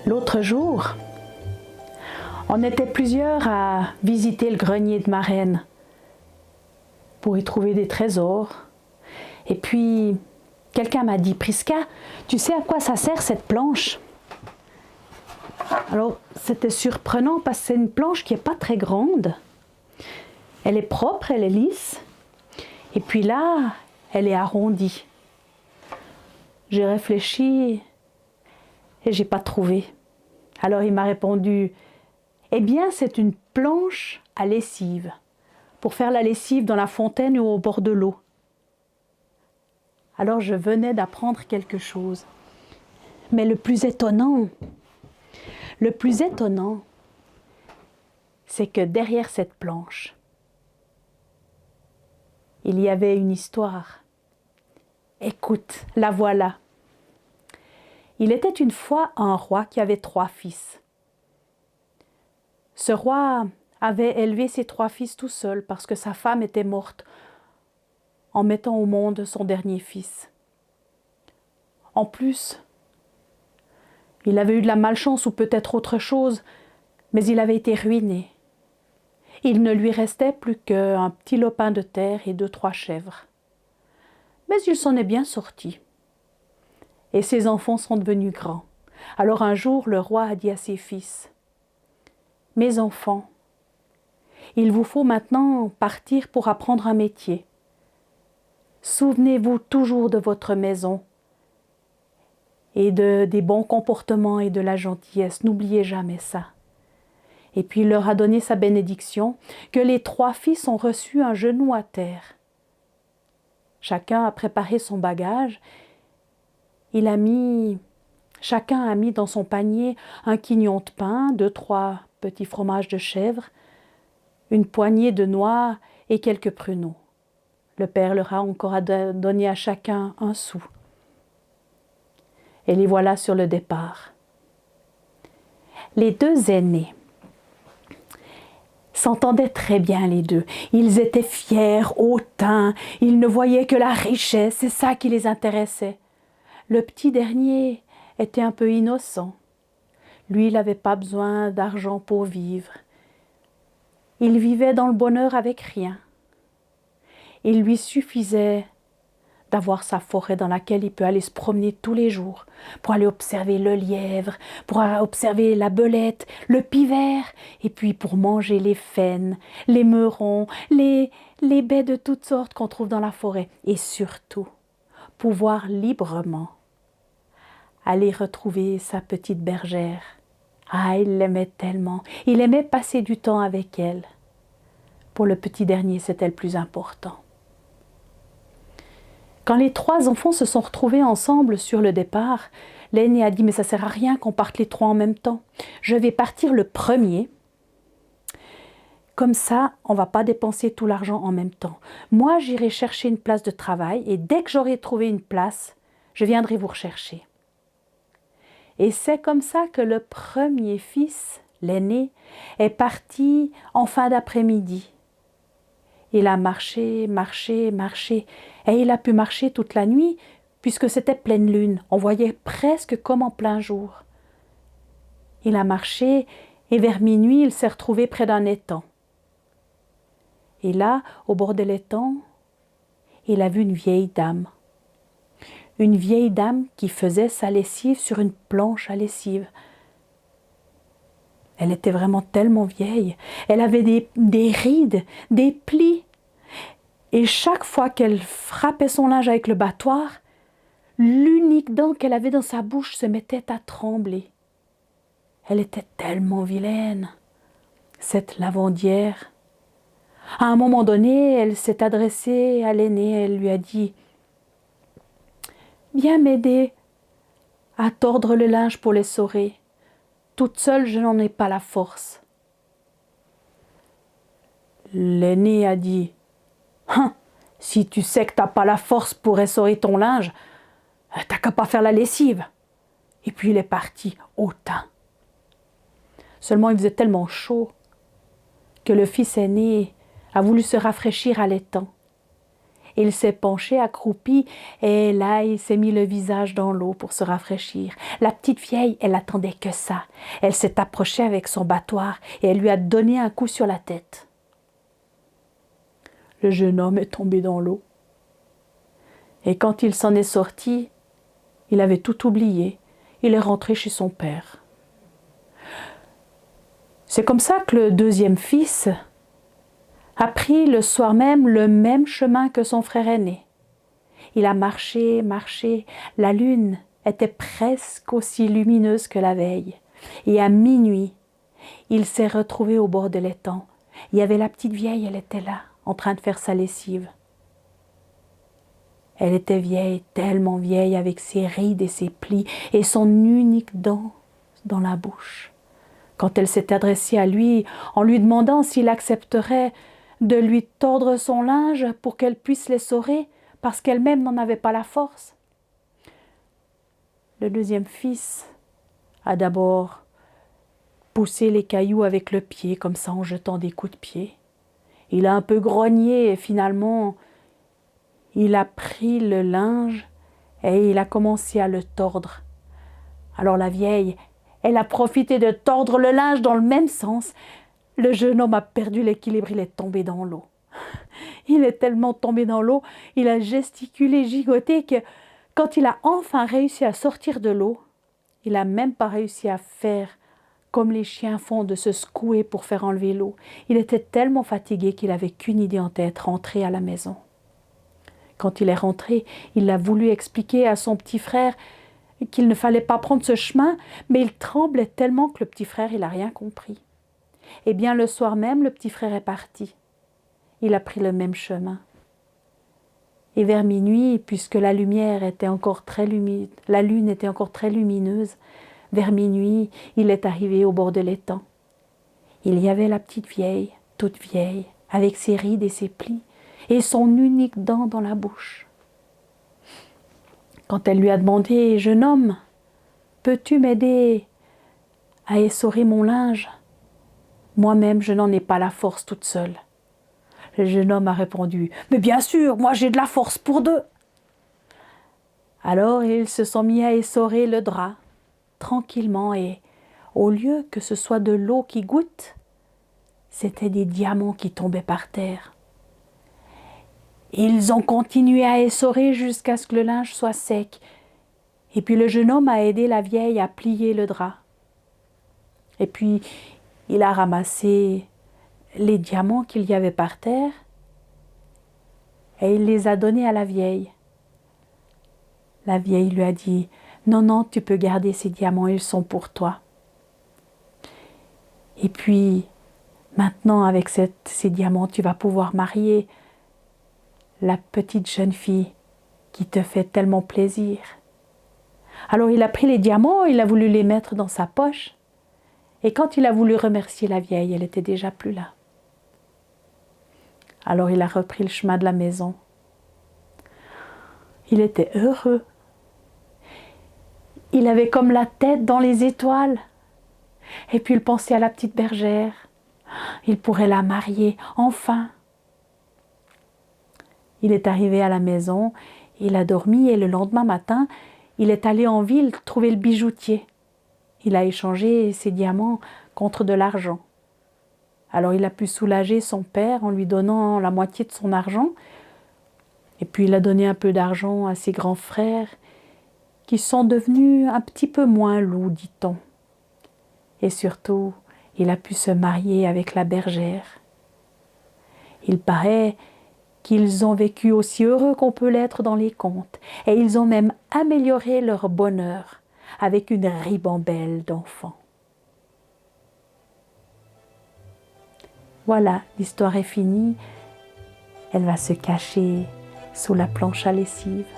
L'autre jour, on était plusieurs à visiter le grenier de ma reine pour y trouver des trésors. Et puis, quelqu'un m'a dit, Prisca, tu sais à quoi ça sert cette planche? Alors, c'était surprenant parce que c'est une planche qui n'est pas très grande. Elle est propre, elle est lisse. Et puis là, elle est arrondie. J'ai réfléchi et j'ai pas trouvé. Alors il m'a répondu, eh bien c'est une planche à lessive, pour faire la lessive dans la fontaine ou au bord de l'eau. Alors je venais d'apprendre quelque chose. Mais le plus étonnant, c'est que derrière cette planche, il y avait une histoire. Écoute, la voilà. Il était une fois un roi qui avait 3 fils. Ce roi avait élevé ses 3 fils tout seul parce que sa femme était morte en mettant au monde son dernier fils. En plus, il avait eu de la malchance ou peut-être autre chose, mais il avait été ruiné. Il ne lui restait plus qu'un petit lopin de terre et 2-3 chèvres. Mais il s'en est bien sorti. Et ses enfants sont devenus grands. Alors un jour, le roi a dit à ses fils, « Mes enfants, il vous faut maintenant partir pour apprendre un métier. Souvenez-vous toujours de votre maison et des bons comportements et de la gentillesse. N'oubliez jamais ça. » Et puis il leur a donné sa bénédiction, que les 3 fils ont reçu un genou à terre. Chacun a préparé son bagage. Chacun a mis dans son panier un quignon de pain, 2-3 petits fromages de chèvre, une poignée de noix et quelques pruneaux. Le père leur a encore donné à chacun 1 sou. Et les voilà sur le départ. Les 2 aînés s'entendaient très bien les 2. Ils étaient fiers, hautains, ils ne voyaient que la richesse, c'est ça qui les intéressait. Le petit dernier était un peu innocent. Lui, il n'avait pas besoin d'argent pour vivre. Il vivait dans le bonheur avec rien. Il lui suffisait d'avoir sa forêt dans laquelle il peut aller se promener tous les jours, pour aller observer le lièvre, pour observer la belette, le pivert, et puis pour manger les faînes, les meurons, les baies de toutes sortes qu'on trouve dans la forêt, et surtout pouvoir librement aller retrouver sa petite bergère. Ah, il l'aimait tellement, il aimait passer du temps avec elle. Pour le petit dernier, c'était le plus important. Quand les 3 enfants se sont retrouvés ensemble sur le départ, l'aîné a dit « Mais ça ne sert à rien qu'on parte les 3 en même temps. Je vais partir le premier. Comme ça, on ne va pas dépenser tout l'argent en même temps. Moi, j'irai chercher une place de travail et dès que j'aurai trouvé une place, je viendrai vous rechercher. » Et c'est comme ça que le premier fils, l'aîné, est parti en fin d'après-midi. Il a marché, et il a pu marcher toute la nuit, puisque c'était pleine lune. On voyait presque comme en plein jour. Il a marché, et vers minuit, il s'est retrouvé près d'un étang. Et là, au bord de l'étang, il a vu une vieille dame. Une vieille dame qui faisait sa lessive sur une planche à lessive. Elle était vraiment tellement vieille. Elle avait des rides, des plis. Et chaque fois qu'elle frappait son linge avec le battoir, l'unique dent qu'elle avait dans sa bouche se mettait à trembler. Elle était tellement vilaine, cette lavandière. À un moment donné, elle s'est adressée à l'aîné. Elle lui a dit « Viens m'aider à tordre le linge pour l'essorer. Toute seule, je n'en ai pas la force. » L'aîné a dit « Hein, si tu sais que tu n'as pas la force pour essorer ton linge, t'as qu'à pas faire la lessive. » Et puis il est parti hautain. Seulement il faisait tellement chaud que le fils aîné a voulu se rafraîchir à l'étang. Il s'est penché, accroupi, et là, il s'est mis le visage dans l'eau pour se rafraîchir. La petite vieille, elle attendait que ça. Elle s'est approchée avec son battoir et elle lui a donné un coup sur la tête. Le jeune homme est tombé dans l'eau. Et quand il s'en est sorti, il avait tout oublié. Il est rentré chez son père. C'est comme ça que le deuxième fils a pris le soir même le même chemin que son frère aîné. Il a marché, marché. La lune était presque aussi lumineuse que la veille. Et à minuit, il s'est retrouvé au bord de l'étang. Il y avait la petite vieille, elle était là, en train de faire sa lessive. Elle était vieille, tellement vieille, avec ses rides et ses plis, et son unique dent dans la bouche. Quand elle s'est adressée à lui, en lui demandant s'il accepterait de lui tordre son linge pour qu'elle puisse l'essorer, parce qu'elle-même n'en avait pas la force. Le deuxième fils a d'abord poussé les cailloux avec le pied, comme ça en jetant des coups de pied. Il a un peu grogné et finalement, il a pris le linge et il a commencé à le tordre. Alors la vieille, elle a profité de tordre le linge dans le même sens. Le jeune homme a perdu l'équilibre, il est tombé dans l'eau. Il est tellement tombé dans l'eau, il a gesticulé, gigoté que quand il a enfin réussi à sortir de l'eau, il n'a même pas réussi à faire comme les chiens font, de se secouer pour faire enlever l'eau. Il était tellement fatigué qu'il n'avait qu'une idée en tête, rentrer à la maison. Quand il est rentré, il a voulu expliquer à son petit frère qu'il ne fallait pas prendre ce chemin, mais il tremblait tellement que le petit frère, il n'a rien compris. Eh bien, le soir même, le petit frère est parti. Il a pris le même chemin. Et vers minuit, puisque la lumière était encore très la lune était encore très lumineuse, vers minuit, il est arrivé au bord de l'étang. Il y avait la petite vieille, toute vieille, avec ses rides et ses plis, et son unique dent dans la bouche. Quand elle lui a demandé « Jeune homme, peux-tu m'aider à essorer mon linge ? Moi-même, je n'en ai pas la force toute seule. » Le jeune homme a répondu « Mais bien sûr, moi j'ai de la force pour deux !» Alors ils se sont mis à essorer le drap, tranquillement, et au lieu que ce soit de l'eau qui goutte, c'étaient des diamants qui tombaient par terre. Ils ont continué à essorer jusqu'à ce que le linge soit sec. Et puis le jeune homme a aidé la vieille à plier le drap. Et puis il a ramassé les diamants qu'il y avait par terre et il les a donnés à la vieille. La vieille lui a dit « Non, non, tu peux garder ces diamants, ils sont pour toi. » Et puis maintenant avec ces diamants, tu vas pouvoir marier la petite jeune fille qui te fait tellement plaisir. Alors il a pris les diamants, il a voulu les mettre dans sa poche. Et quand il a voulu remercier la vieille, elle était déjà plus là. Alors il a repris le chemin de la maison. Il était heureux. Il avait comme la tête dans les étoiles. Et puis il pensait à la petite bergère. Il pourrait la marier, enfin. Il est arrivé à la maison, il a dormi et le lendemain matin, il est allé en ville trouver le bijoutier. Il a échangé ses diamants contre de l'argent. Alors il a pu soulager son père en lui donnant la moitié de son argent. Et puis il a donné un peu d'argent à ses grands frères qui sont devenus un petit peu moins loups, dit-on. Et surtout, il a pu se marier avec la bergère. Il paraît qu'ils ont vécu aussi heureux qu'on peut l'être dans les contes. Et ils ont même amélioré leur bonheur avec une ribambelle d'enfants. Voilà, l'histoire est finie. Elle va se cacher sous la planche à lessive.